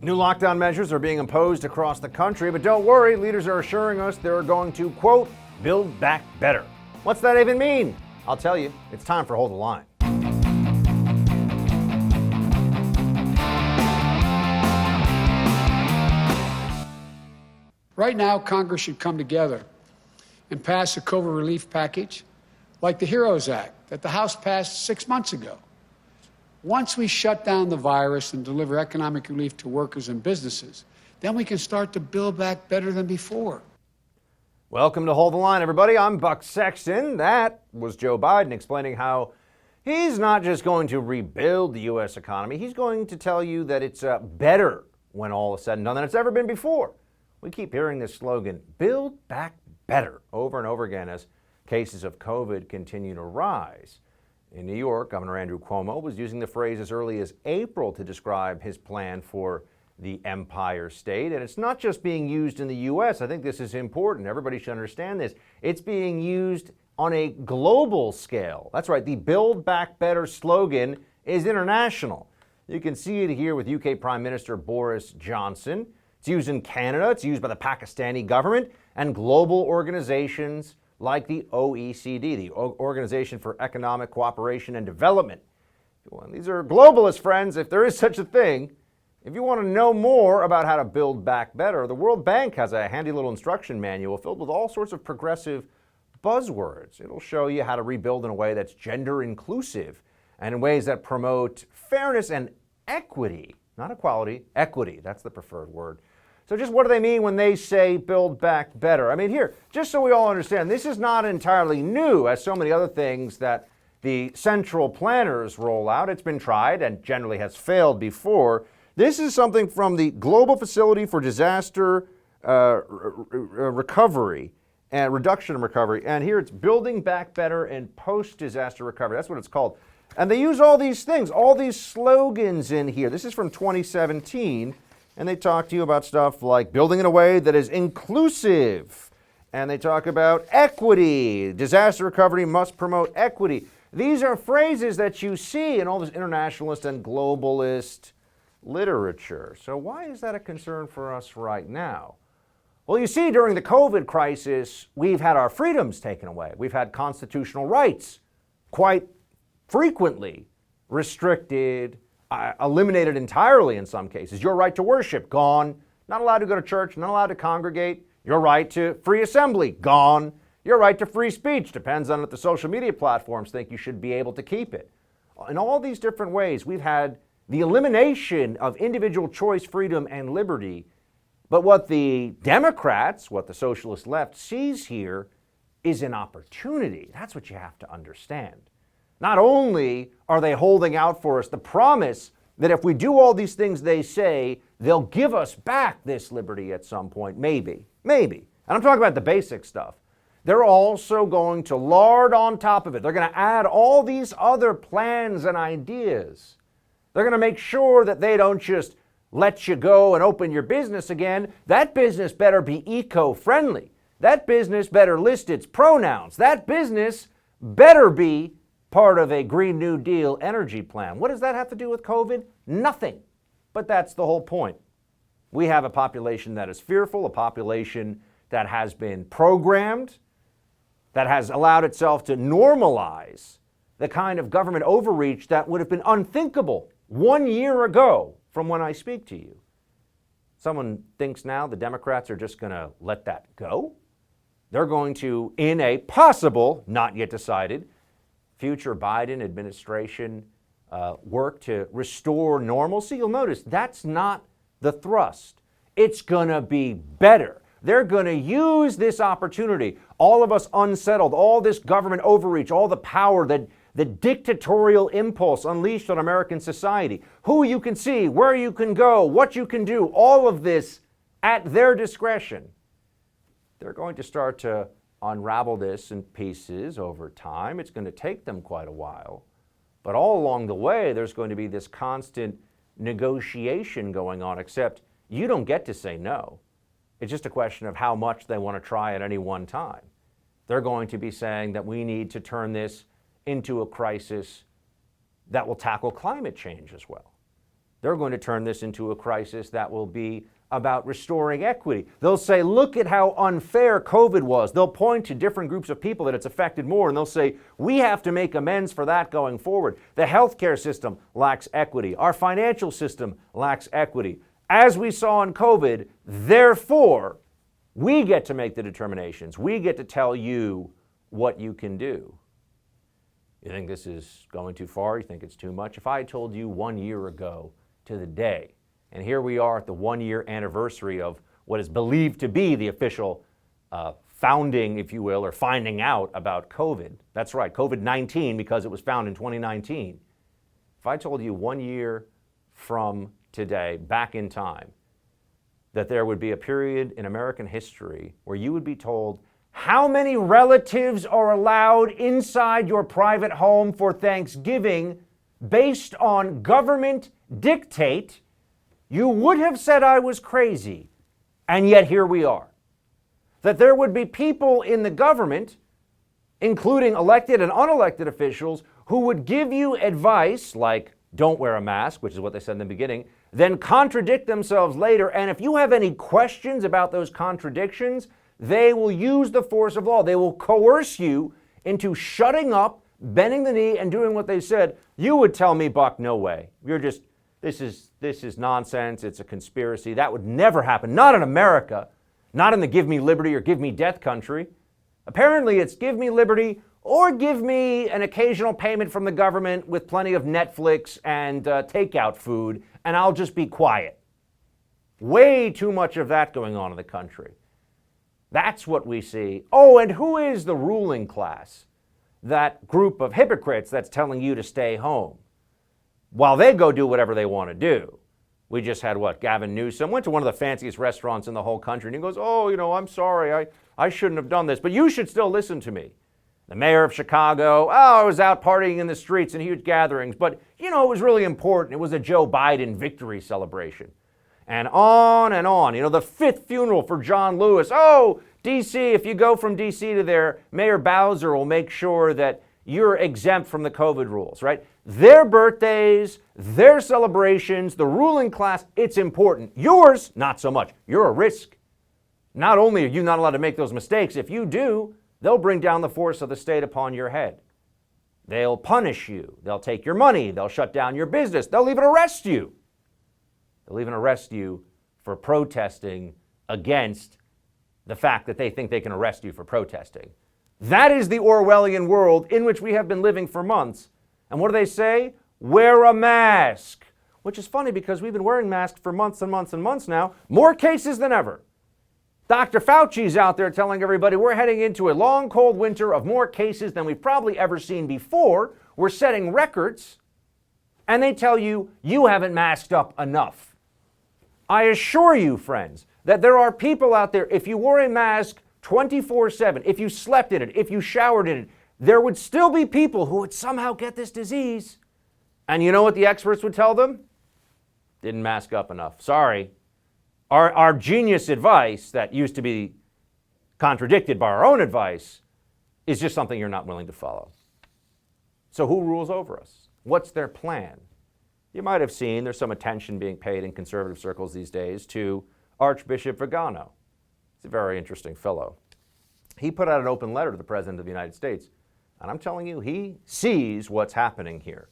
New lockdown measures are being imposed across the country, but don't worry, leaders are assuring us they're going to, quote, build back better. What's that even mean? I'll tell you. It's time for Hold the Line. Right now, Congress should come together and pass a COVID relief package like the HEROES Act that the House passed 6 months ago. Once we shut down the virus and deliver economic relief to workers and businesses, then we can start to build back better than before. Welcome to Hold the Line, everybody. I'm Buck Sexton. That was Joe Biden explaining how he's not just going to rebuild the U.S. economy, he's going to tell you that it's better when all is said and done than it's ever been before. We keep hearing this slogan, build back better, over and over again as cases of COVID continue to rise. In New York, Governor Andrew Cuomo was using the phrase as early as April to describe his plan for the Empire State. And it's not just being used in the U.S. I think this is important. Everybody should understand this. It's being used on a global scale. That's right. The Build Back Better slogan is international. You can see it here with UK Prime Minister Boris Johnson. It's used in Canada. It's used by the Pakistani government and global organizations like the OECD, the Organization for Economic Cooperation and Development. These are globalist friends, if there is such a thing. If you want to know more about how to build back better, the World Bank has a handy little instruction manual filled with all sorts of progressive buzzwords. It'll show you how to rebuild in a way that's gender inclusive and in ways that promote fairness and equity, not equality, equity, that's the preferred word. So just what do they mean when they say build back better? I mean, here, just so we all understand, this is not entirely new, as so many other things that the central planners roll out. It's been tried and generally has failed before. This is something from the Global Facility for Disaster Recovery and Reduction and Recovery. And here it's Building Back Better and Post-Disaster Recovery. That's what it's called. And they use all these things, all these slogans in here. This is from 2017. And they talk to you about stuff like building in a way that is inclusive. And they talk about equity. Disaster recovery must promote equity. These are phrases that you see in all this internationalist and globalist literature. So why is that a concern for us right now? Well, you see, during the COVID crisis, we've had our freedoms taken away. We've had constitutional rights quite frequently restricted, eliminated entirely in some cases. Your right to worship, gone. Not allowed to go to church, not allowed to congregate. Your right to free assembly, gone. Your right to free speech, depends on if the social media platforms think you should be able to keep it. In all these different ways, we've had the elimination of individual choice, freedom, and liberty. But what the Democrats, what the socialist left sees here is an opportunity. That's what you have to understand. Not only are they holding out for us the promise that if we do all these things they say, they'll give us back this liberty at some point, maybe. And I'm talking about the basic stuff. They're also going to lard on top of it. They're going to add all these other plans and ideas. They're going to make sure that they don't just let you go and open your business again. That business better be eco-friendly. That business better list its pronouns. That business better be part of a Green New Deal energy plan. What does that have to do with COVID? Nothing. But that's the whole point. We have a population that is fearful, a population that has been programmed, that has allowed itself to normalize the kind of government overreach that would have been unthinkable 1 year ago from when I speak to you. Someone thinks now the Democrats are just going to let that go? They're going to, in a possible, not yet decided, future Biden administration work to restore normalcy, you'll notice that's not the thrust. It's going to be better. They're going to use this opportunity, all of us unsettled, all this government overreach, all the power, the dictatorial impulse unleashed on American society, who you can see, where you can go, what you can do, all of this at their discretion. They're going to start to unravel this in pieces over time. It's going to take them quite a while. But all along the way, there's going to be this constant negotiation going on, except you don't get to say no. It's just a question of how much they want to try at any one time. They're going to be saying that we need to turn this into a crisis that will tackle climate change as well. they're going to turn this into a crisis that will be about restoring equity. They'll say, look at how unfair COVID was. They'll point to different groups of people that it's affected more, and they'll say, we have to make amends for that going forward. The healthcare system lacks equity. Our financial system lacks equity. As we saw in COVID, therefore, we get to make the determinations. We get to tell you what you can do. You think this is going too far? You think it's too much? If I told you 1 year ago to the day, and here we are at the 1 year anniversary of what is believed to be the official founding, if you will, or finding out about COVID. That's right, COVID-19, because it was found in 2019. If I told you 1 year from today, back in time, that there would be a period in American history where you would be told how many relatives are allowed inside your private home for Thanksgiving based on government dictate, you would have said I was crazy. And yet here we are. That there would be people in the government, including elected and unelected officials, who would give you advice like, don't wear a mask, which is what they said in the beginning, then contradict themselves later. And if you have any questions about those contradictions, they will use the force of law. They will coerce you into shutting up, bending the knee, and doing what they said. You would tell me, Buck, no way. This is nonsense. It's a conspiracy. That would never happen. Not in America. Not in the give me liberty or give me death country. Apparently it's give me liberty or give me an occasional payment from the government with plenty of Netflix and takeout food, and I'll just be quiet. Way too much of that going on in the country. That's what we see. Oh, and who is the ruling class? That group of hypocrites that's telling you to stay home while they go do whatever they want to do. We just had GAVIN Newsome went to one of the fanciest restaurants in the whole country, and he goes, oh, I'm sorry, I shouldn't have done this, but you should still listen to me. The mayor of Chicago, I was out partying in the streets in huge gatherings, but it was really important. It was a Joe Biden victory celebration. And on, the fifth funeral for John Lewis. Oh, D.C., if you go from D.C. to there, Mayor Bowser will make sure that you're exempt from the COVID rules, right? Their birthdays, their celebrations, the ruling class, it's important. Yours, not so much. You're a risk. Not only are you not allowed to make those mistakes, if you do, they'll bring down the force of the state upon your head. They'll punish you. They'll take your money. They'll shut down your business. They'll even arrest you. They'll even arrest you for protesting against the fact that they think they can arrest you for protesting. That is the Orwellian world in which we have been living for months. And what do they say? Wear a mask. Which is funny because we've been wearing masks for months and months and months now. More cases than ever. Dr. Fauci's out there telling everybody we're heading into a long, cold winter of more cases than we've probably ever seen before. We're setting records. And they tell you, you haven't masked up enough. I assure you, friends, that there are people out there, if you wore a mask 24/7, if you slept in it, if you showered in it, there would still be people who would somehow get this disease. And you know what the experts would tell them? Didn't mask up enough. Sorry. Our genius advice that used to be contradicted by our own advice is just something you're not willing to follow. So who rules over us? What's their plan? You might have seen there's some attention being paid in conservative circles these days to Archbishop Vigano. He's a very interesting fellow. He put out an open letter to the President of the United States, and I'm telling you, he sees what's happening here.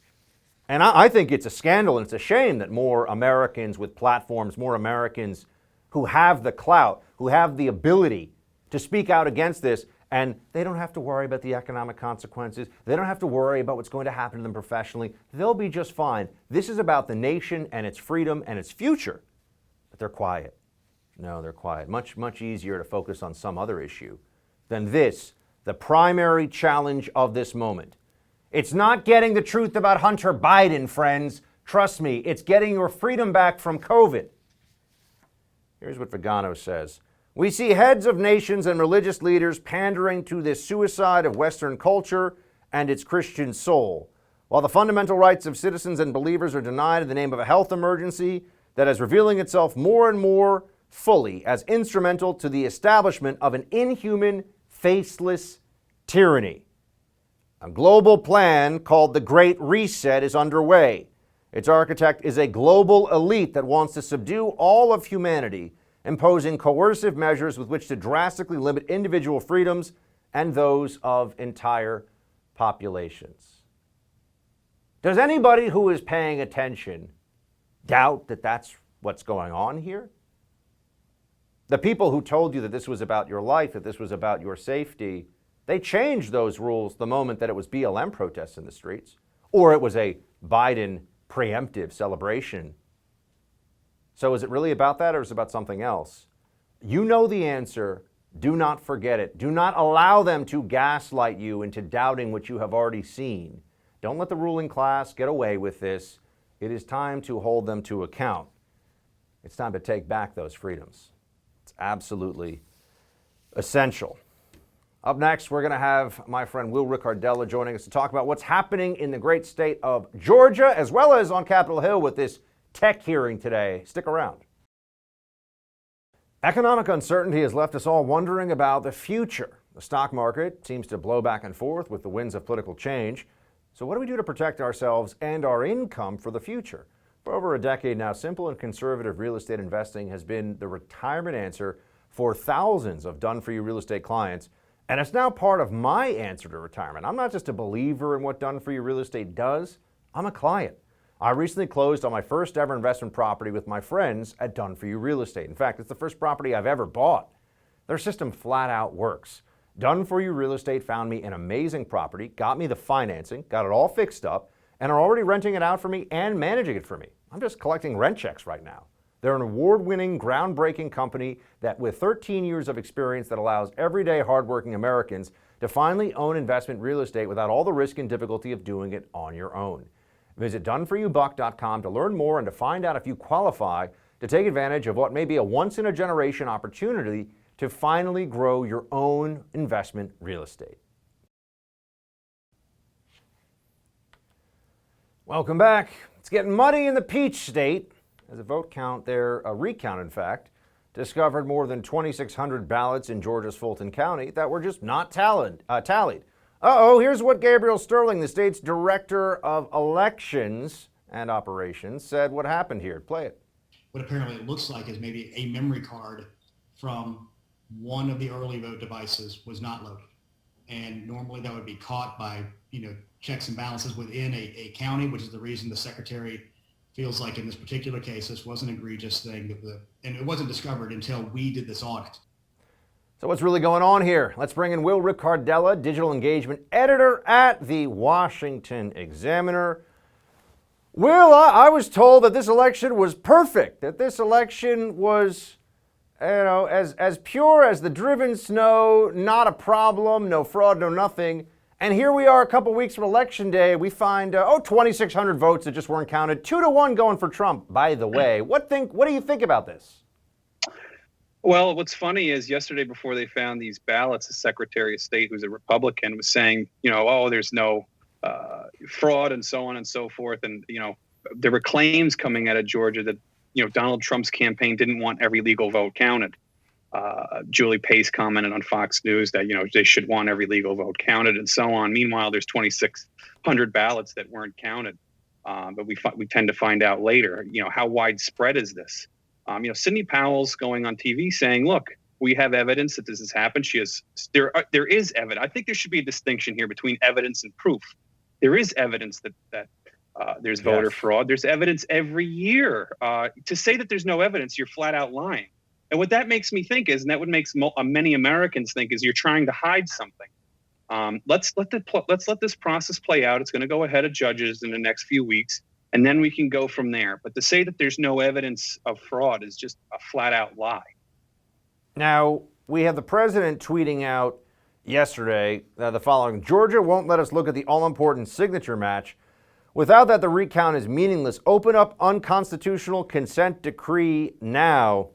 And I think it's a scandal and it's a shame that more Americans with platforms, more Americans who have the clout, who have the ability to speak out against this, and they don't have to worry about the economic consequences. They don't have to worry about what's going to happen to them professionally. They'll be just fine. This is about the nation and its freedom and its future. But they're quiet. No, they're quiet. Much, much easier to focus on some other issue than this, the primary challenge of this moment. It's not getting the truth about Hunter Biden, friends. Trust me, it's getting your freedom back from COVID. Here's what Vigano says. We see heads of nations and religious leaders pandering to this suicide of Western culture and its Christian soul, while the fundamental rights of citizens and believers are denied in the name of a health emergency that is revealing itself more and more fully as instrumental to the establishment of an inhuman, faceless tyranny. A global plan called the Great Reset is underway. Its architect is a global elite that wants to subdue all of humanity, imposing coercive measures with which to drastically limit individual freedoms and those of entire populations. Does anybody who is paying attention doubt that that's what's going on here? The people who told you that this was about your life, that this was about your safety, they changed those rules the moment that it was BLM protests in the streets, or it was a Biden preemptive celebration. So is it really about that, or is it about something else? You know the answer. Do not forget it. Do not allow them to gaslight you into doubting what you have already seen. Don't let the ruling class get away with this. It is time to hold them to account. It's time to take back those freedoms. It's absolutely essential. Up next, we're going to have my friend Will Ricardella joining us to talk about what's happening in the great state of Georgia, as well as on Capitol Hill with this tech hearing today. Stick around. Economic uncertainty has left us all wondering about the future. The stock market seems to blow back and forth with the winds of political change. So what do we do to protect ourselves and our income for the future? For over a decade now, simple and conservative real estate investing has been the retirement answer for thousands of done-for-you real estate clients, and it's now part of my answer to retirement. I'm not just a believer in what done-for-you real estate does, I'm a client. I recently closed on my first ever investment property with my friends at Done For You Real Estate. In fact, it's the first property I've ever bought. Their system flat out works. Done For You Real Estate found me an amazing property, got me the financing, got it all fixed up, and are already renting it out for me and managing it for me. I'm just collecting rent checks right now. They're an award-winning, groundbreaking company that with 13 years of experience that allows everyday hardworking Americans to finally own investment real estate without all the risk and difficulty of doing it on your own. Visit doneforyoubuck.com to learn more and to find out if you qualify to take advantage of what may be a once-in-a-generation opportunity to finally grow your own investment real estate. Welcome back. It's getting muddy in the Peach State as a vote count there, a recount in fact, discovered more than 2,600 ballots in Georgia's Fulton County that were just not tallied. Here's what Gabriel Sterling, the state's director of elections and operations, said what happened here. Play it. What apparently it looks like is maybe a memory card from one of the early vote devices was not loaded. And normally that would be caught by, checks and balances within a county, which is the reason the secretary feels like in this particular case, this was an egregious thing, and it wasn't discovered until we did this audit. So what's really going on here? Let's bring in Will Ricardella, digital engagement editor at the Washington Examiner. Will, I was told that this election was perfect, that this election was, as pure as the driven snow, not a problem, no fraud, no nothing. And here we are a couple weeks from Election Day. We find, 2,600 votes that just weren't counted. 2-1 going for Trump, by the way. What do you think about this? Well, what's funny is yesterday before they found these ballots, the Secretary of State, who's a Republican, was saying, there's no fraud and so on and so forth. And, there were claims coming out of Georgia that, Donald Trump's campaign didn't want every legal vote counted. Julie Pace commented on Fox News that, they should want every legal vote counted and so on. Meanwhile, there's 2,600 ballots that weren't counted. But we tend to find out later, how widespread is this? Sidney Powell's going on TV saying, look, we have evidence that this has happened. There is evidence. I think there should be a distinction here between evidence and proof. There is evidence that there's voter fraud. There's evidence every year. To say that there's no evidence, you're flat out lying. And what that makes me think is, and that would make many Americans think, is you're trying to hide something. Let's let this process play out. It's going to go ahead of judges in the next few weeks, and then we can go from there. But to say that there's no evidence of fraud is just a flat out lie. Now, we have the president tweeting out yesterday the following: Georgia won't let us look at the all-important signature match. Without that, the recount is meaningless. Open up unconstitutional consent decree now.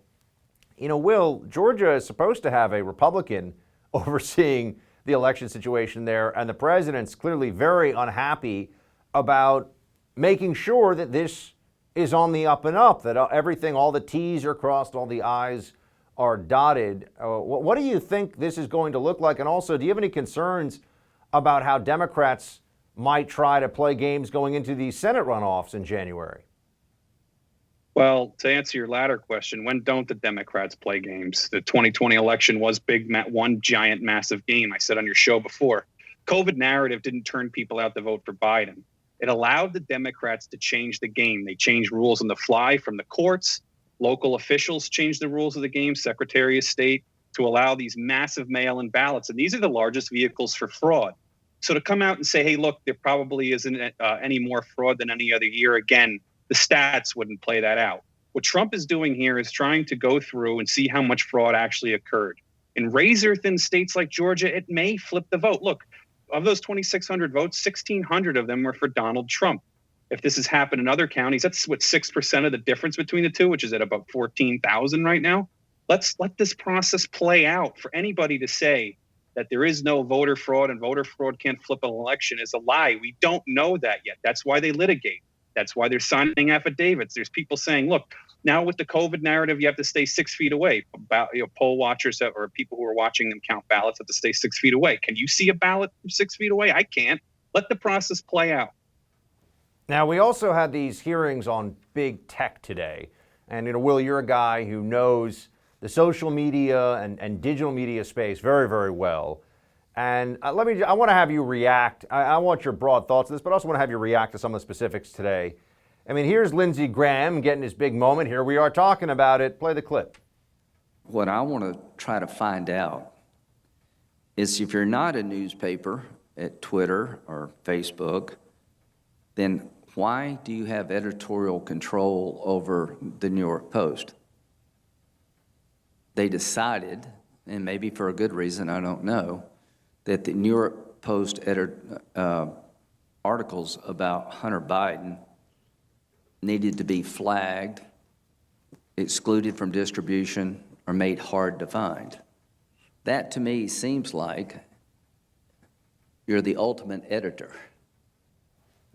Will, Georgia is supposed to have a Republican overseeing the election situation there, and the president's clearly very unhappy about making sure that this is on the up and up, that everything, all the T's are crossed, all the I's are dotted. What do you think this is going to look like? And also, do you have any concerns about how Democrats might try to play games going into the Senate runoffs in January? Well, to answer your latter question, when don't the Democrats play games? The 2020 election was one giant, massive game. I said on your show before, COVID narrative didn't turn people out to vote for Biden. It allowed the Democrats to change the game. They changed rules on the fly from the courts. Local officials changed the rules of the game, Secretary of State, to allow these massive mail-in ballots. And these are the largest vehicles for fraud. So to come out and say, hey, look, there probably isn't any more fraud than any other year, again, the stats wouldn't play that out. What Trump is doing here is trying to go through and see how much fraud actually occurred. In razor-thin states like Georgia, it may flip the vote. Look, of those 2,600 votes, 1,600 of them were for Donald Trump. If this has happened in other counties, that's what 6% of the difference between the two, which is at about 14,000 right now. Let's let this process play out. For anybody to say that there is no voter fraud and voter fraud can't flip an election is a lie. We don't know that yet. That's why they litigate. That's why they're signing affidavits. There's people saying, look, now with the COVID narrative, you have to stay 6 feet away. Poll watchers or people who are watching them count ballots have to stay 6 feet away. Can you see a ballot from 6 feet away? I can't. Let the process play out. Now, we also had these hearings on big tech today. And, Will, you're a guy who knows the social media and digital media space very, very well. And I want to have you react. I want your broad thoughts on this, but I also want to have you react to some of the specifics today. I mean, here's Lindsey Graham getting his big moment. Here we are talking about it. Play the clip. What I want to try to find out is if you're not a newspaper at Twitter or Facebook, then why do you have editorial control over the New York Post? They decided, and maybe for a good reason, I don't know, that the New York Post articles about Hunter Biden needed to be flagged, excluded from distribution, or made hard to find. That to me seems like you're the ultimate editor.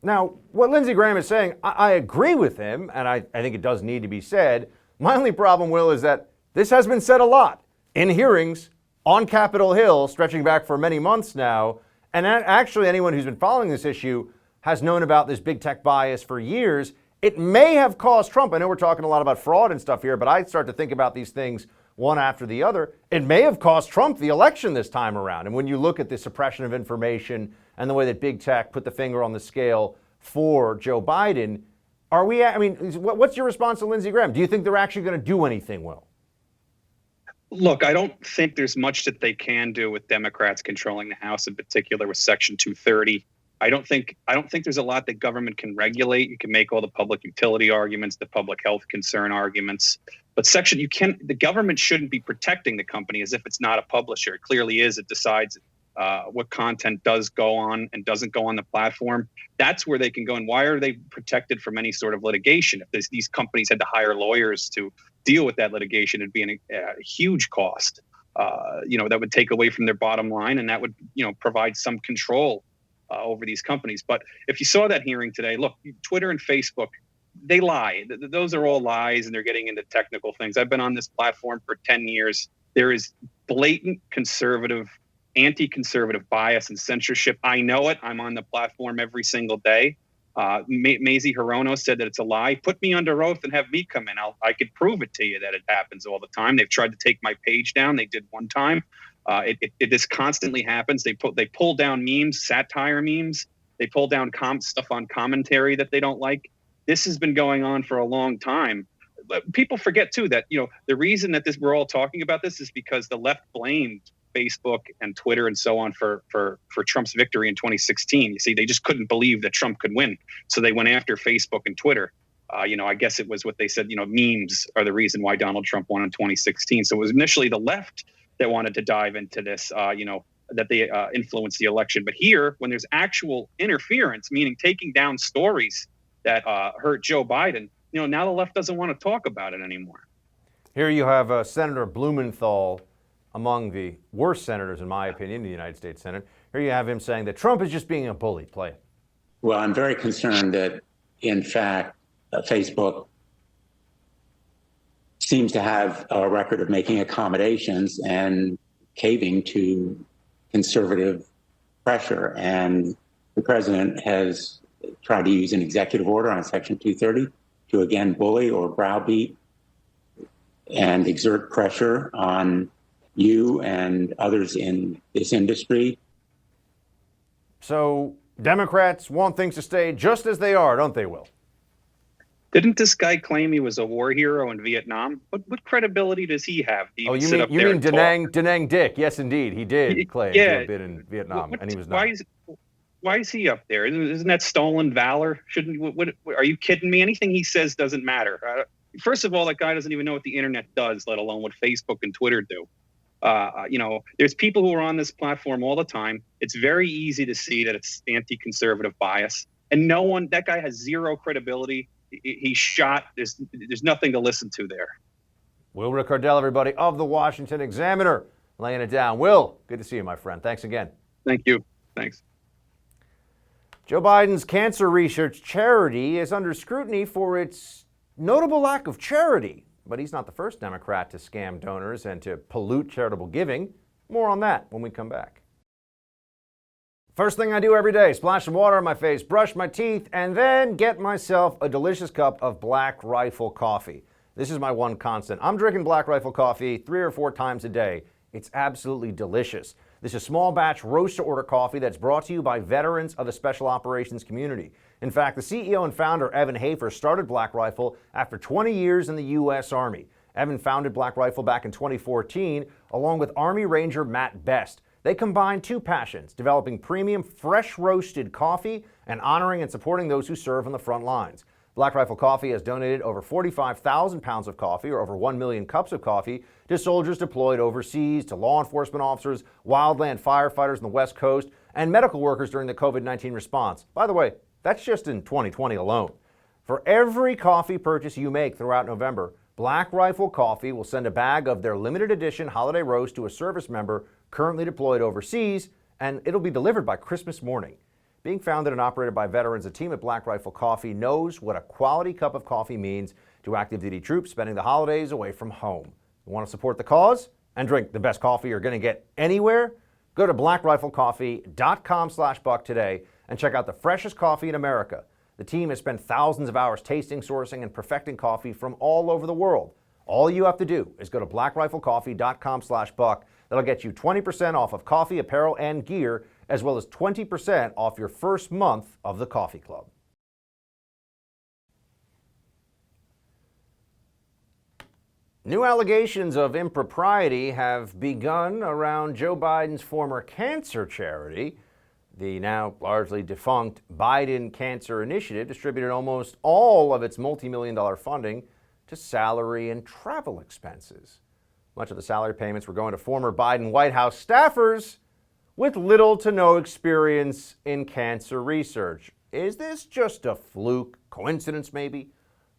Now, what Lindsey Graham is saying, I agree with him, and I think it does need to be said. My only problem, Will, is that this has been said a lot in hearings on Capitol Hill, stretching back for many months now. And actually, anyone who's been following this issue has known about this big tech bias for years. It may have caused Trump. I know we're talking a lot about fraud and stuff here, but I start to think about these things one after the other. It may have cost Trump the election this time around. And when you look at the suppression of information and the way that big tech put the finger on the scale for Joe Biden, what's your response to Lindsey Graham? Do you think they're actually going to do anything, Will? Look, I don't think there's much that they can do with Democrats controlling the House, in particular with Section 230. I don't think there's a lot that government can regulate. You can make all the public utility arguments, the public health concern arguments, but the government shouldn't be protecting the company as if it's not a publisher. It clearly is. It decides what content does go on and doesn't go on the platform. That's where they can go. And why are they protected from any sort of litigation? If these companies had to hire lawyers to deal with that litigation, it'd be a huge cost. That would take away from their bottom line, and that would, provide some control over these companies. But if you saw that hearing today, look, Twitter and Facebook, they lie. Those are all lies, and they're getting into technical things. I've been on this platform for 10 years. There is blatant conservative, anti-conservative bias and censorship. I know it. I'm on the platform every single day. Mazie Hirono said that it's a lie. Put me under oath and have me come in. I could prove it to you that it happens all the time. They've tried to take my page down. They did one time. This constantly happens. They pull down memes, satire memes. They pull down stuff on commentary that they don't like. This has been going on for a long time. But people forget too that the reason that we're all talking about this is because the left blamed Facebook and Twitter and so on for Trump's victory in 2016. You see, they just couldn't believe that Trump could win. So they went after Facebook and Twitter. I guess it was what they said, memes are the reason why Donald Trump won in 2016. So it was initially the left that wanted to dive into this, that they influenced the election. But here, when there's actual interference, meaning taking down stories that hurt Joe Biden, now the left doesn't want to talk about it anymore. Here you have Senator Blumenthal, among the worst senators, in my opinion, in the United States Senate. Here you have him saying that Trump is just being a bully. Play it. Well, I'm very concerned that, in fact, Facebook seems to have a record of making accommodations and caving to conservative pressure. And the president has tried to use an executive order on Section 230 to again bully or browbeat and exert pressure on you and others in this industry. So Democrats want things to stay just as they are, don't they, Will? Didn't this guy claim he was a war hero in Vietnam? What credibility does he have to even sit up there and talk? Da Nang Dick? Yes, indeed, he did claim to have been in Vietnam, and he was not. Why is he up there? Isn't that stolen valor? Are you kidding me? Anything he says doesn't matter. First of all, that guy doesn't even know what the internet does, let alone what Facebook and Twitter do. There's people who are on this platform all the time. It's very easy to see that it's anti-conservative bias, and that guy has zero credibility. He's shot. There's nothing to listen to there. Will Ricardell, everybody, of the Washington Examiner, laying it down. Will, good to see you, my friend. Thanks again. Thank you. Thanks. Joe Biden's cancer research charity is under scrutiny for its notable lack of charity. But he's not the first Democrat to scam donors and to pollute charitable giving. More on that when we come back. First thing I do every day, splash some water on my face, brush my teeth, and then get myself a delicious cup of Black Rifle coffee. This is my one constant. I'm drinking Black Rifle coffee 3 or 4 times a day. It's absolutely delicious. This is small batch roast-to-order coffee that's brought to you by veterans of the special operations community. In fact, the CEO and founder, Evan Hafer, started Black Rifle after 20 years in the U.S. Army. Evan founded Black Rifle back in 2014, along with Army Ranger Matt Best. They combine 2 passions, developing premium, fresh roasted coffee and honoring and supporting those who serve on the front lines. Black Rifle Coffee has donated over 45,000 pounds of coffee, or over 1 million cups of coffee, to soldiers deployed overseas, to law enforcement officers, wildland firefighters on the West Coast, and medical workers during the COVID-19 response. By the way, that's just in 2020 alone. For every coffee purchase you make throughout November, Black Rifle Coffee will send a bag of their limited edition holiday roast to a service member currently deployed overseas, and it'll be delivered by Christmas morning. Being founded and operated by veterans, the team at Black Rifle Coffee knows what a quality cup of coffee means to active duty troops spending the holidays away from home. You want to support the cause and drink the best coffee you're going to get anywhere? Go to blackriflecoffee.com/buck today and check out the freshest coffee in America. The team has spent thousands of hours tasting, sourcing, and perfecting coffee from all over the world. All you have to do is go to blackriflecoffee.com/buck. That'll get you 20% off of coffee, apparel, and gear, as well as 20% off your first month of the Coffee Club. New allegations of impropriety have begun around Joe Biden's former cancer charity. The now largely defunct Biden Cancer Initiative distributed almost all of its multi-million-dollar funding to salary and travel expenses. Much of the salary payments were going to former Biden White House staffers with little to no experience in cancer research. Is this just a fluke, coincidence maybe?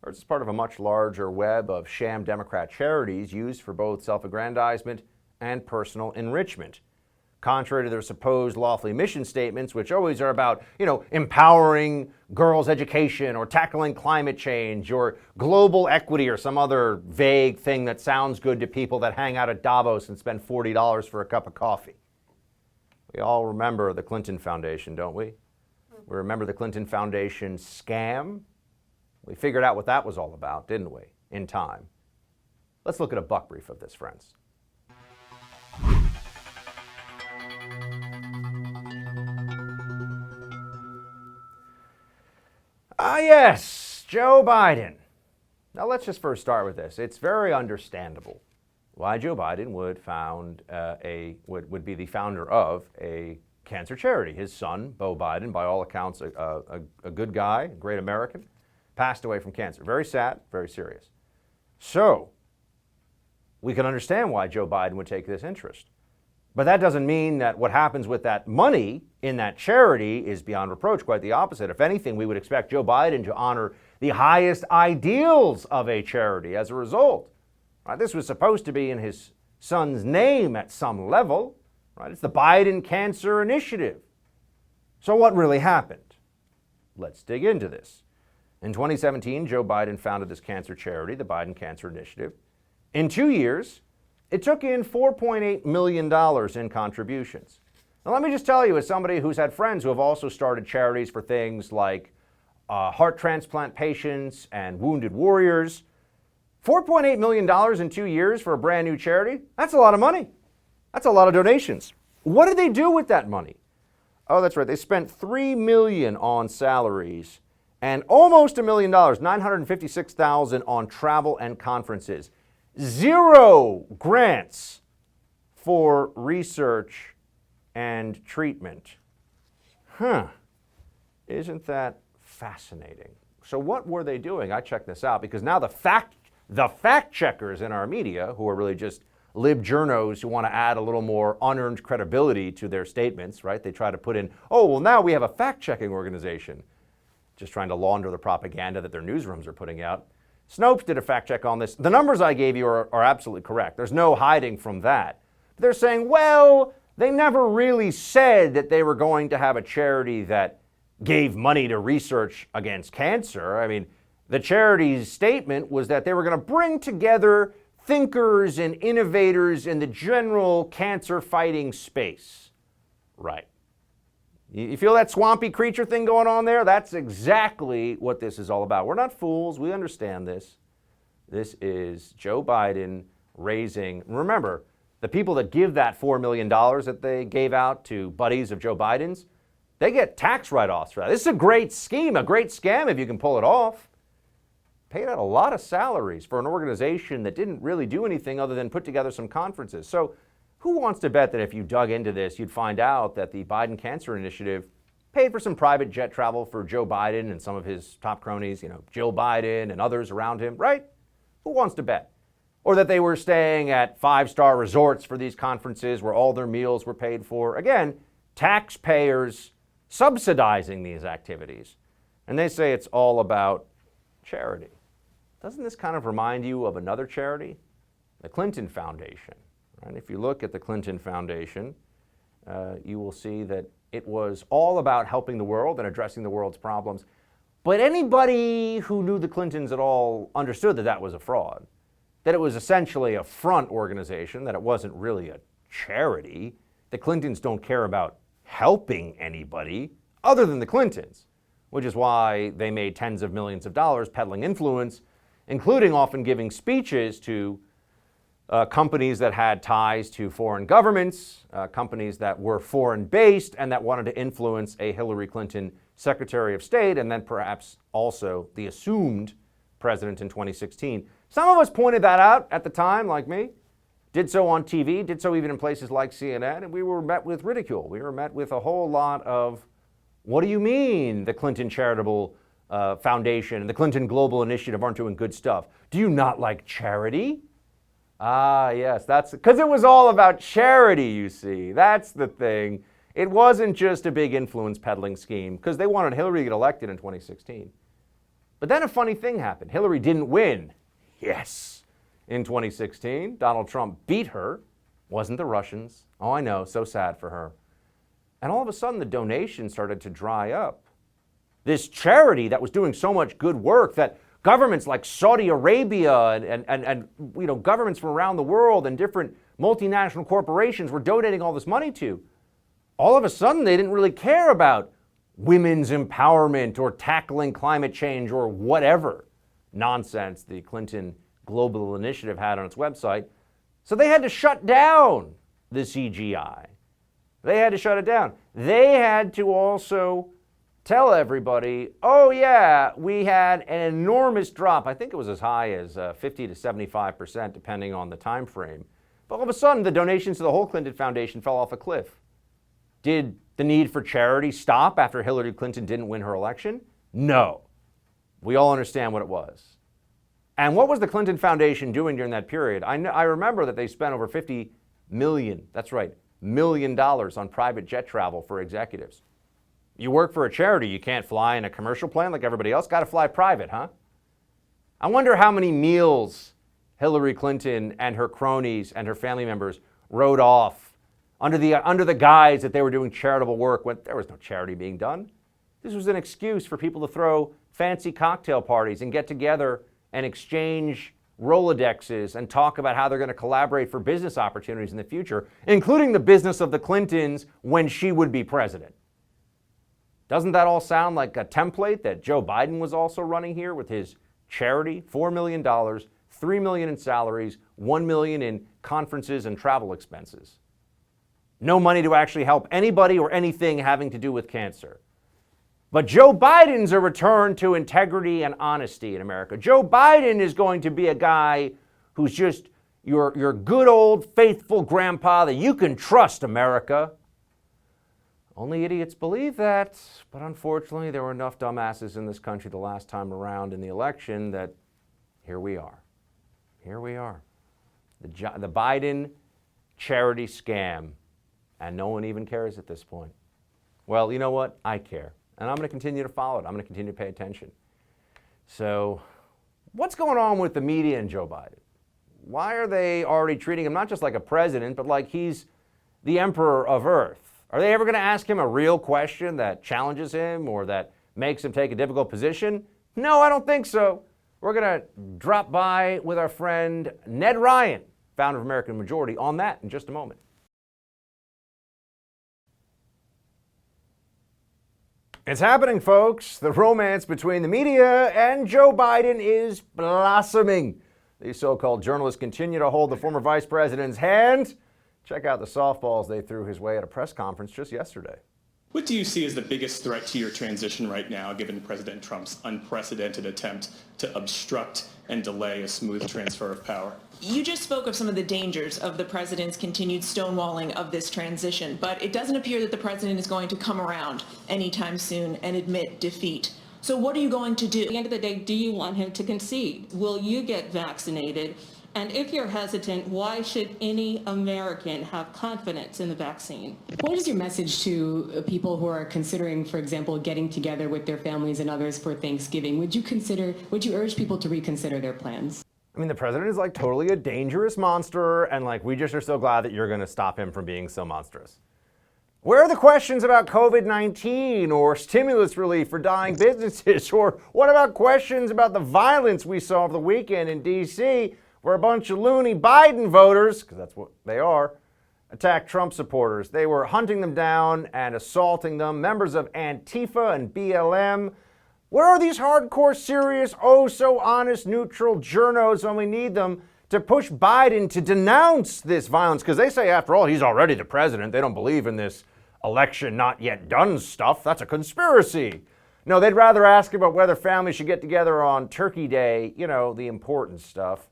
Or is this part of a much larger web of sham Democrat charities used for both self-aggrandizement and personal enrichment? Contrary to their supposed lawful mission statements, which always are about, empowering girls' education or tackling climate change or global equity or some other vague thing that sounds good to people that hang out at Davos and spend $40 for a cup of coffee. We all remember the Clinton Foundation, don't we? We remember the Clinton Foundation scam. We figured out what that was all about, didn't we, in time? Let's look at a buck brief of this, friends. Yes, Joe Biden. Now let's just first start with this. It's very understandable why Joe Biden would be the founder of a cancer charity. His son, Beau Biden, by all accounts, a good guy, a great American, passed away from cancer. Very sad, very serious. So we can understand why Joe Biden would take this interest. But that doesn't mean that what happens with that money in that charity is beyond reproach. Quite the opposite. If anything, we would expect Joe Biden to honor the highest ideals of a charity as a result. Right? This was supposed to be in his son's name at some level. Right? It's the Biden Cancer Initiative. So what really happened? Let's dig into this. In 2017, Joe Biden founded this cancer charity, the Biden Cancer Initiative. In 2 years, it took in $4.8 million in contributions. Now, let me just tell you, as somebody who's had friends who have also started charities for things like heart transplant patients and wounded warriors, $4.8 million in 2 years for a brand new charity, that's a lot of money. That's a lot of donations. What did they do with that money? Oh, that's right. They spent $3 million on salaries and almost $1 million, $956,000 on travel and conferences. 0 grants for research and treatment. Isn't that fascinating? So what were they doing? I checked this out because now the fact checkers in our media, who are really just lib journos who want to add a little more unearned credibility to their statements, right? They try to put in, oh, well, now we have a fact-checking organization, just trying to launder the propaganda that their newsrooms are putting out. Snopes did a fact check on this. The numbers I gave you are absolutely correct. There's no hiding from that. They're saying, well, they never really said that they were going to have a charity that gave money to research against cancer. I mean, the charity's statement was that they were going to bring together thinkers and innovators in the general cancer fighting space. Right. You feel that swampy creature thing going on there? That's exactly what this is all about. We're not fools. We understand this. This is Joe Biden raising, remember, the people that give that $4 million that they gave out to buddies of Joe Biden's, they get tax write-offs for that. This is a great scheme, a great scam if you can pull it off. Paid out a lot of salaries for an organization that didn't really do anything other than put together some conferences. So who wants to bet that if you dug into this, you'd find out that the Biden Cancer Initiative paid for some private jet travel for Joe Biden and some of his top cronies, Jill Biden and others around him, right? Who wants to bet? Or that they were staying at 5-star resorts for these conferences where all their meals were paid for. Again, taxpayers subsidizing these activities. And they say it's all about charity. Doesn't this kind of remind you of another charity? The Clinton Foundation. Right? If you look at the Clinton Foundation, you will see that it was all about helping the world and addressing the world's problems. But anybody who knew the Clintons at all understood that that was a fraud, that it was essentially a front organization, that it wasn't really a charity. The Clintons don't care about helping anybody other than the Clintons, which is why they made tens of millions of dollars peddling influence, including often giving speeches to companies that had ties to foreign governments, companies that were foreign-based and that wanted to influence a Hillary Clinton Secretary of State and then perhaps also the assumed president in 2016. Some of us pointed that out at the time, like me, did so on TV, did so even in places like CNN, and we were met with ridicule. We were met with a whole lot of, what do you mean the Clinton Charitable Foundation and the Clinton Global Initiative aren't doing good stuff? Do you not like charity? Ah, yes, that's because it was all about charity, you see. That's the thing. It wasn't just a big influence peddling scheme because they wanted Hillary to get elected in 2016. But then a funny thing happened. Hillary didn't win. Yes. In 2016, Donald Trump beat her. Wasn't the Russians. Oh, I know, so sad for her. And all of a sudden, the donations started to dry up. This charity that was doing so much good work that governments like Saudi Arabia and governments from around the world and different multinational corporations were donating all this money to, all of a sudden they didn't really care about women's empowerment or tackling climate change or whatever nonsense the Clinton Global Initiative had on its website. So they had to shut down the CGI. They had to shut it down. They had to also tell everybody, oh yeah, we had an enormous drop. I think it was as high as 50 to 75%, depending on the time frame. But all of a sudden, the donations to the whole Clinton Foundation fell off a cliff. Did the need for charity stop after Hillary Clinton didn't win her election? No. We all understand what it was. And what was the Clinton Foundation doing during that period? I remember that they spent over $50 million, that's right, $1 million on private jet travel for executives. You work for a charity, you can't fly in a commercial plane like everybody else, got to fly private, huh? I wonder how many meals Hillary Clinton and her cronies and her family members wrote off under the guise that they were doing charitable work when there was no charity being done. This was an excuse for people to throw fancy cocktail parties and get together and exchange Rolodexes and talk about how they're going to collaborate for business opportunities in the future, including the business of the Clintons when she would be president. Doesn't that all sound like a template that Joe Biden was also running here with his charity? $4 million, $3 million in salaries, $1 million in conferences and travel expenses. No money to actually help anybody or anything having to do with cancer. But Joe Biden's a return to integrity and honesty in America. Joe Biden is going to be a guy who's just your good old faithful grandpa that you can trust, America. Only idiots believe that, but unfortunately there were enough dumbasses in this country the last time around in the election that here we are. Here we are. The Biden charity scam, and no one even cares at this point. Well, you know what? I care. And I'm going to continue to follow it. I'm going to continue to pay attention. So what's going on with the media and Joe Biden? Why are they already treating him not just like a president, but like he's the emperor of Earth? Are they ever going to ask him a real question that challenges him or that makes him take a difficult position? No, I don't think so. We're going to drop by with our friend Ned Ryun, founder of American Majority, on that in just a moment. It's happening, folks. The romance between the media and Joe Biden is blossoming. These so-called journalists continue to hold the former vice president's hand. Check out the softballs they threw his way at a press conference just yesterday. What do you see as the biggest threat to your transition right now, given President Trump's unprecedented attempt to obstruct and delay a smooth transfer of power? You just spoke of some of the dangers of the president's continued stonewalling of this transition, but it doesn't appear that the president is going to come around anytime soon and admit defeat. So what are you going to do? At the end of the day, do you want him to concede? Will you get vaccinated? And if you're hesitant, why should any American have confidence in the vaccine? What is your message to people who are considering, for example, getting together with their families and others for Thanksgiving? Would you urge people to reconsider their plans? I mean, the president is like totally a dangerous monster, and like we just are so glad that you're going to stop him from being so monstrous. Where are the questions about COVID-19 or stimulus relief for dying businesses? Or what about questions about the violence we saw over the weekend in D.C., where a bunch of loony Biden voters, because that's what they are, attacked Trump supporters? They were hunting them down and assaulting them, members of Antifa and BLM. Where are these hardcore, serious, oh so honest, neutral journos when we need them to push Biden to denounce this violence? Because they say, after all, he's already the president. They don't believe in this election not yet done stuff. That's a conspiracy. No, they'd rather ask about whether families should get together on Turkey Day, you know, the important stuff.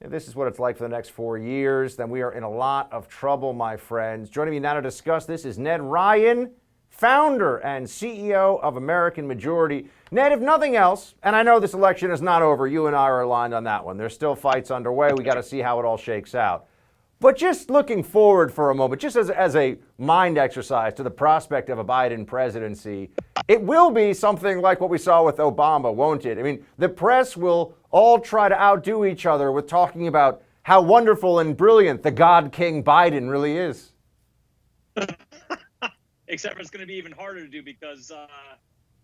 If this is what it's like for the next 4 years, then we are in a lot of trouble, my friends. Joining me now to discuss this is Ned Ryun, founder and CEO of American Majority. Ned, if nothing else, and I know this election is not over, you and I are aligned on that one. There's still fights underway. We got to see how it all shakes out. But just looking forward for a moment, just as a mind exercise to the prospect of a Biden presidency, it will be something like what we saw with Obama, won't it? I mean, the press will all try to outdo each other with talking about how wonderful and brilliant the God King Biden really is. Except it's going to be even harder to do because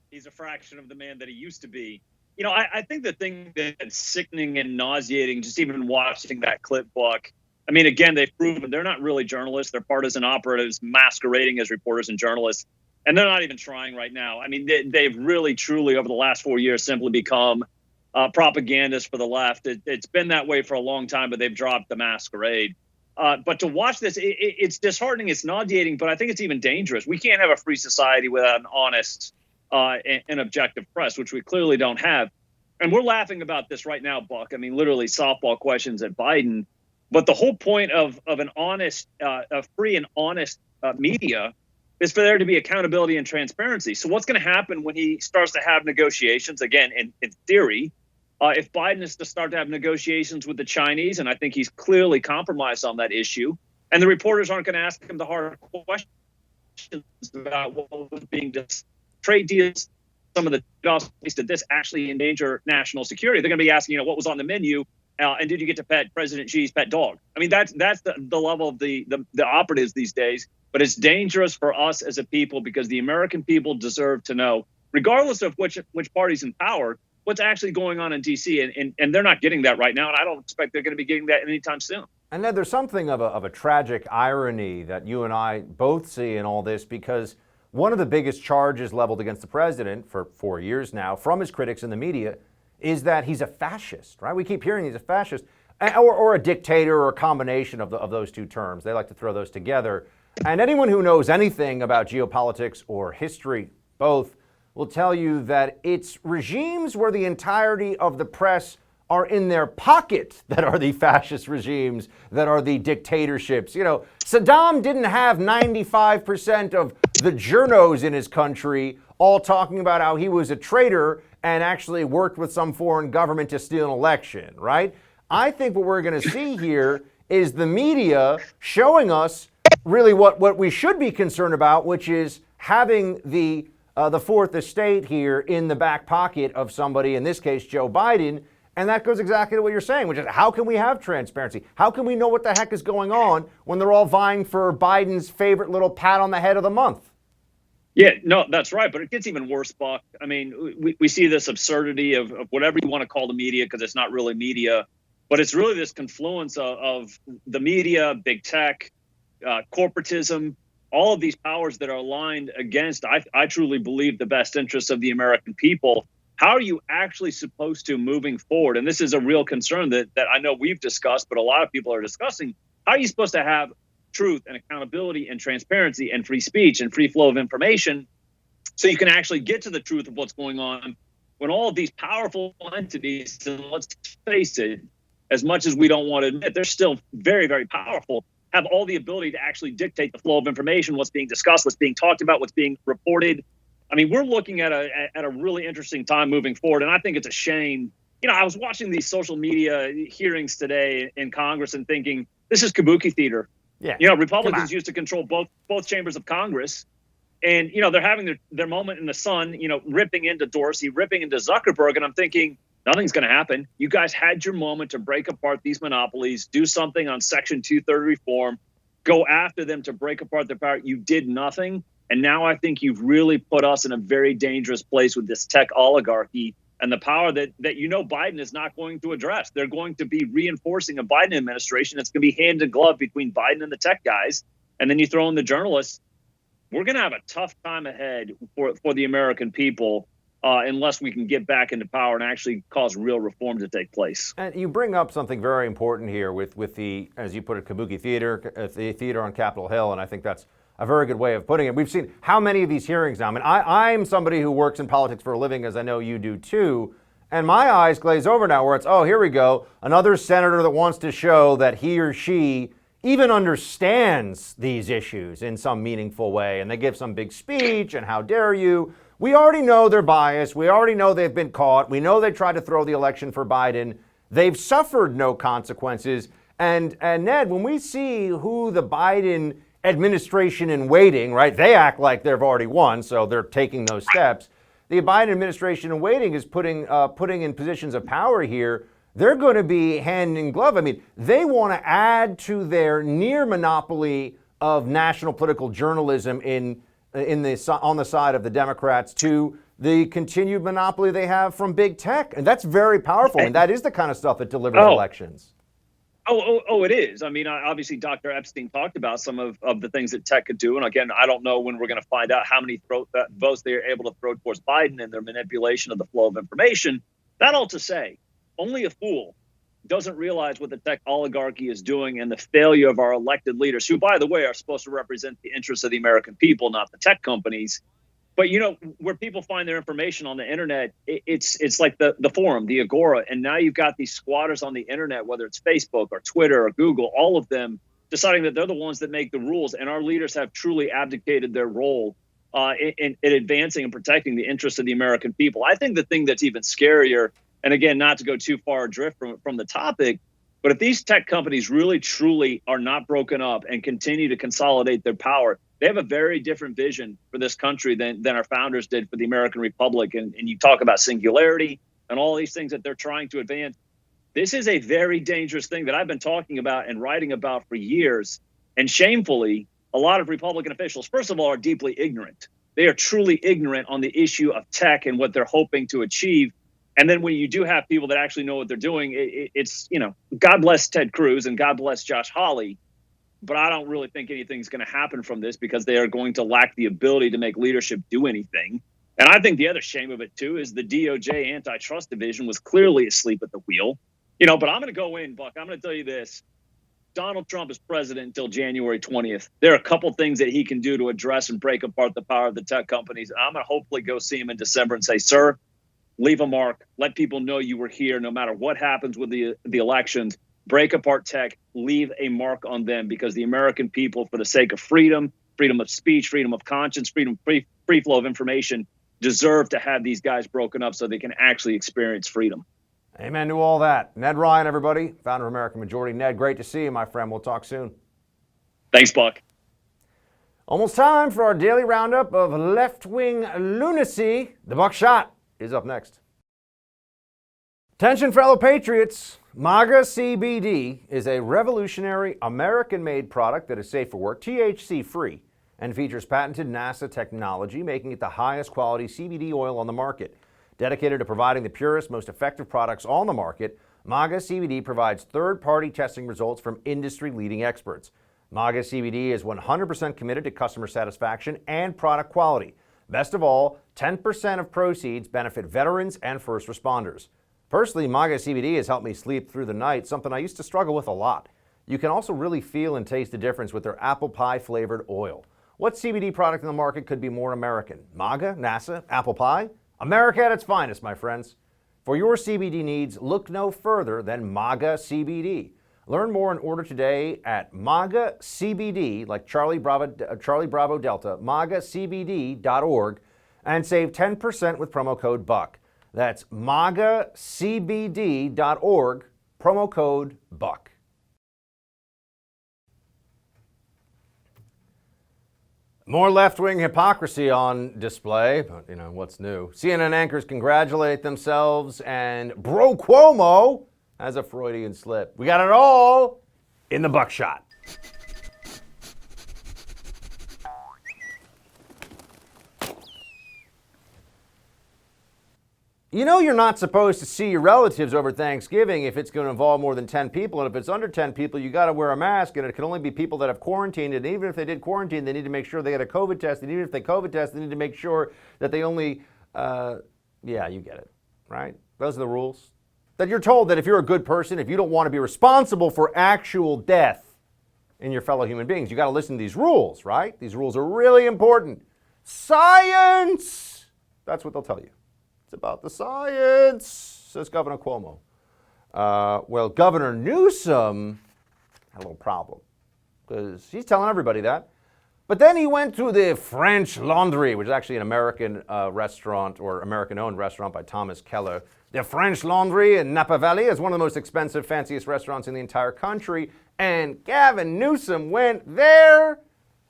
he's a fraction of the man that he used to be. You know, I think the thing that's sickening and nauseating, just even watching that clip, Buck, I mean, again, they've proven they're not really journalists. They're partisan operatives masquerading as reporters and journalists. And they're not even trying right now. I mean, they've really, truly, over the last 4 years, simply become propagandists for the left. It's been that way for a long time, but they've dropped the masquerade. But to watch this, it's disheartening, it's nauseating, but I think it's even dangerous. We can't have a free society without an honest and objective press, which we clearly don't have. And we're laughing about this right now, Buck. I mean, literally softball questions at Biden. But the whole point of an honest, a free and honest media is for there to be accountability and transparency. So what's going to happen when he starts to have negotiations, again, in theory, if Biden is to start to have negotiations with the Chinese, and I think he's clearly compromised on that issue, and the reporters aren't going to ask him the hard questions about what was being discussed, trade deals, some of the did this actually endanger national security? They're going to be asking, what was on the menu, and did you get to pet President Xi's pet dog? I mean, that's the level of the operatives these days. But it's dangerous for us as a people because the American people deserve to know, regardless of which party's in power, what's actually going on in D.C. And they're not getting that right now, and I don't expect they're going to be getting that anytime soon. And then there's something of a tragic irony that you and I both see in all this, because one of the biggest charges leveled against the president for 4 years now from his critics in the media is that he's a fascist, right? We keep hearing he's a fascist or a dictator, or a combination of those two terms. They like to throw those together. And anyone who knows anything about geopolitics or history, both, will tell you that it's regimes where the entirety of the press are in their pocket that are the fascist regimes, that are the dictatorships. You know, Saddam didn't have 95% of the journos in his country all talking about how he was a traitor and actually worked with some foreign government to steal an election, right? I think what we're going to see here is the media showing us really what we should be concerned about, which is having the fourth estate here in the back pocket of somebody, in this case, Joe Biden. And that goes exactly to what you're saying, which is, how can we have transparency? How can we know what the heck is going on when they're all vying for Biden's favorite little pat on the head of the month? Yeah, no, that's right. But it gets even worse, Buck. I mean, we see this absurdity of whatever you want to call the media, because it's not really media, but it's really this confluence of the media, big tech, corporatism, all of these powers that are aligned against, I truly believe, the best interests of the American people. How are you actually supposed to, moving forward? And this is a real concern that I know we've discussed, but a lot of people are discussing. How are you supposed to have truth and accountability and transparency and free speech and free flow of information so you can actually get to the truth of what's going on when all of these powerful entities, and let's face it, as much as we don't want to admit, they're still very, very powerful, have all the ability to actually dictate the flow of information, what's being discussed, what's being talked about, what's being reported. I mean, we're looking at a really interesting time moving forward, and I think it's a shame. You know, I was watching these social media hearings today in Congress and thinking, this is kabuki theater. Yeah. You know, Republicans used to control both chambers of Congress, and, you know, they're having their moment in the sun, you know, ripping into Dorsey, ripping into Zuckerberg, and I'm thinking, nothing's going to happen. You guys had your moment to break apart these monopolies, do something on Section 230 reform, go after them to break apart their power. You did nothing. And now I think you've really put us in a very dangerous place with this tech oligarchy and the power that you know Biden is not going to address. They're going to be reinforcing a Biden administration. It's going to be hand in glove between Biden and the tech guys. And then you throw in the journalists. We're going to have a tough time ahead for the American people unless we can get back into power and actually cause real reform to take place. And you bring up something very important here with the, as you put it, kabuki theater, the theater on Capitol Hill, and I think that's a very good way of putting it. We've seen how many of these hearings now. I mean, I'm somebody who works in politics for a living, as I know you do too, and my eyes glaze over now where it's, oh, here we go, another senator that wants to show that he or she even understands these issues in some meaningful way, and they give some big speech, and how dare you. We already know they're biased. We already know they've been caught. We know they tried to throw the election for Biden. They've suffered no consequences. And Ned, when we see who the Biden administration in waiting, right? They act like they've already won, so they're taking those steps. The Biden administration in waiting is putting in positions of power here. They're going to be hand in glove. I mean, they want to add to their near monopoly of national political journalism on the side of the Democrats to the continued monopoly they have from big tech, and that's very powerful. And that is the kind of stuff that delivers elections. Oh, it is. I mean, obviously, Dr. Epstein talked about some of the things that tech could do. And again, I don't know when we're going to find out how many votes they are able to throw towards Biden and their manipulation of the flow of information. That all to say, only a fool doesn't realize what the tech oligarchy is doing and the failure of our elected leaders, who, by the way, are supposed to represent the interests of the American people, not the tech companies. But, you know, where people find their information on the internet, it's like the forum, the Agora. And now you've got these squatters on the internet, whether it's Facebook or Twitter or Google, all of them deciding that they're the ones that make the rules. And our leaders have truly abdicated their role in advancing and protecting the interests of the American people. I think the thing that's even scarier, and again, not to go too far adrift from the topic, but if these tech companies really, truly are not broken up and continue to consolidate their power, they have a very different vision for this country than our founders did for the American Republic. And you talk about singularity and all these things that they're trying to advance. This is a very dangerous thing that I've been talking about and writing about for years. And shamefully, a lot of Republican officials, first of all, are deeply ignorant. They are truly ignorant on the issue of tech and what they're hoping to achieve. And then when you do have people that actually know what they're doing, it's, you know, God bless Ted Cruz and God bless Josh Hawley. But I don't really think anything's going to happen from this because they are going to lack the ability to make leadership do anything. And I think the other shame of it, too, is the DOJ antitrust division was clearly asleep at the wheel. You know, but I'm going to go in, Buck. I'm going to tell you this. Donald Trump is president until January 20th. There are a couple things that he can do to address and break apart the power of the tech companies. I'm going to hopefully go see him in December and say, sir, leave a mark. Let people know you were here no matter what happens with the elections. Break apart tech, leave a mark on them, because the American people, for the sake of freedom, freedom of speech, freedom of conscience, free flow of information, deserve to have these guys broken up so they can actually experience freedom. Amen to all that. Ned Ryun, everybody, founder of American Majority. Ned, great to see you, my friend. We'll talk soon. Thanks, Buck. Almost time for our daily roundup of left-wing lunacy. The buckshot is up next. Attention, fellow patriots. MAGA CBD is a revolutionary American-made product that is safe for work, THC-free, and features patented NASA technology, making it the highest quality CBD oil on the market. Dedicated to providing the purest, most effective products on the market, MAGA CBD provides third-party testing results from industry-leading experts. MAGA CBD is 100% committed to customer satisfaction and product quality. Best of all, 10% of proceeds benefit veterans and first responders. Personally, MAGA CBD has helped me sleep through the night, something I used to struggle with a lot. You can also really feel and taste the difference with their apple pie flavored oil. What CBD product in the market could be more American? MAGA, NASA, apple pie? America at its finest, my friends. For your CBD needs, look no further than MAGA CBD. Learn more and order today at MAGA CBD, like Charlie Bravo Delta, MAGACBD.org, and save 10% with promo code BUCK. That's MAGACBD.org, promo code BUCK. More left-wing hypocrisy on display, but you know, what's new? CNN anchors congratulate themselves, and Bro Cuomo has a Freudian slip. We got it all in the buckshot. You know you're not supposed to see your relatives over Thanksgiving if it's going to involve more than 10 people, and if it's under 10 people, you got to wear a mask, and it can only be people that have quarantined, and even if they did quarantine, they need to make sure they get a COVID test, and even if they COVID test, they need to make sure that they only, yeah, you get it, right? Those are the rules. That you're told that if you're a good person, if you don't want to be responsible for actual death in your fellow human beings, you got to listen to these rules, right? These rules are really important. Science! That's what they'll tell you. It's about the science, says Governor Cuomo. Well, Governor Newsom had a little problem because he's telling everybody that. But then he went to the French Laundry, which is actually an American restaurant, or American-owned restaurant by Thomas Keller. The French Laundry in Napa Valley is one of the most expensive, fanciest restaurants in the entire country. And Gavin Newsom went there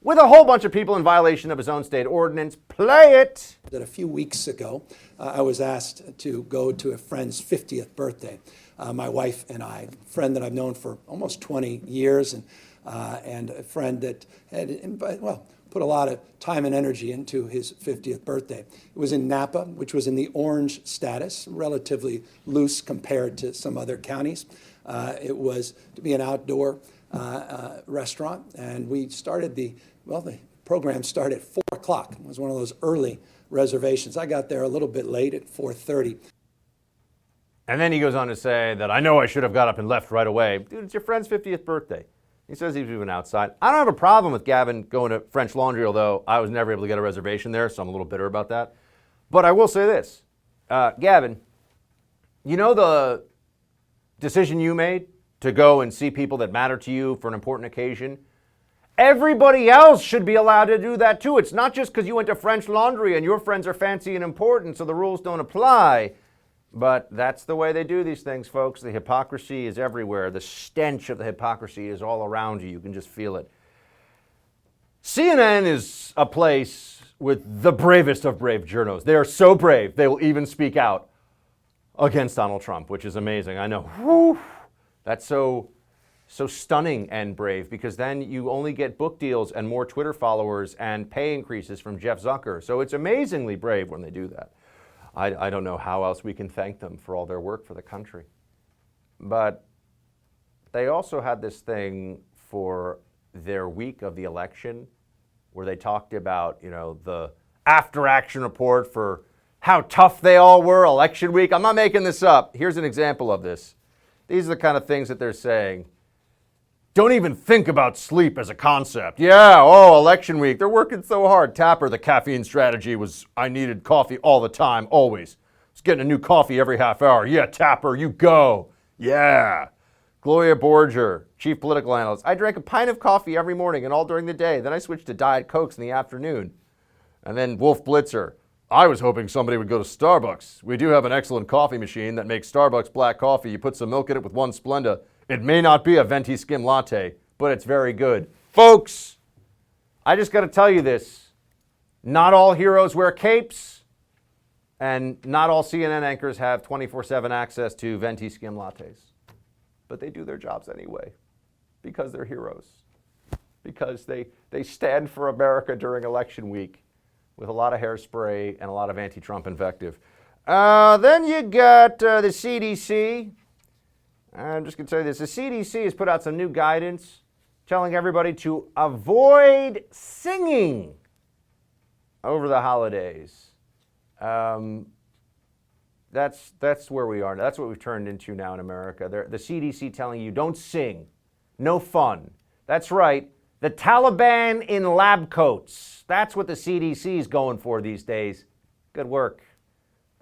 with a whole bunch of people in violation of his own state ordinance. Play it. That a few weeks ago, I was asked to go to a friend's 50th birthday. My wife and I, a friend that I've known for almost 20 years, and a friend that had, put a lot of time and energy into his 50th birthday. It was in Napa, which was in the orange status, relatively loose compared to some other counties. It was to be an outdoor restaurant, and we started the program started at 4 o'clock. It was one of those early reservations. I got there a little bit late at 4:30. And then he goes on to say that I know I should have got up and left right away. Dude, it's your friend's 50th birthday. He says he's moving outside. I don't have a problem with Gavin going to French Laundry, although I was never able to get a reservation there, so I'm a little bitter about that. But I will say this, Gavin, you know the decision you made to go and see people that matter to you for an important occasion? Everybody else should be allowed to do that too. It's not just because you went to French Laundry and your friends are fancy and important, so the rules don't apply. But that's the way they do these things, folks. The hypocrisy is everywhere. The stench of the hypocrisy is all around you. You can just feel it. CNN is a place with the bravest of brave journos. They are so brave, they will even speak out against Donald Trump, which is amazing. I know. Whew, that's so stunning and brave, because then you only get book deals and more Twitter followers and pay increases from Jeff Zucker. So it's amazingly brave when they do that. I don't know how else we can thank them for all their work for the country. But they also had this thing for their week of the election where they talked about, you know, the after-action report for how tough they all were election week. I'm not making this up. Here's an example of this. These are the kind of things that they're saying. Don't even think about sleep as a concept. Yeah, oh, election week, they're working so hard. Tapper, the caffeine strategy was I needed coffee all the time, always. I was getting a new coffee every half hour. Yeah, Tapper, you go. Yeah. Gloria Borger, chief political analyst. I drank a pint of coffee every morning and all during the day. Then I switched to Diet Cokes in the afternoon. And then Wolf Blitzer. I was hoping somebody would go to Starbucks. We do have an excellent coffee machine that makes Starbucks black coffee. You put some milk in it with one Splenda. It may not be a venti skim latte, but it's very good. Folks, I just got to tell you this. Not all heroes wear capes, and not all CNN anchors have 24/7 access to venti skim lattes. But they do their jobs anyway because they're heroes, because they stand for America during election week with a lot of hairspray and a lot of anti-Trump invective. Then you got the CDC. I'm just going to tell you this. The CDC has put out some new guidance telling everybody to avoid singing over the holidays. That's where we are. That's what we've turned into now in America. The CDC telling you don't sing, no fun. That's right. The Taliban in lab coats. That's what the CDC is going for these days. Good work.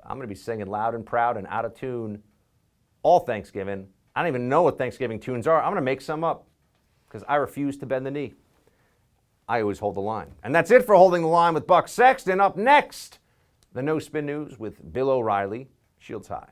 I'm going to be singing loud and proud and out of tune all Thanksgiving. I don't even know what Thanksgiving tunes are. I'm going to make some up because I refuse to bend the knee. I always hold the line. And that's it for Holding the Line with Buck Sexton. Up next, the No Spin News with Bill O'Reilly. Shields high.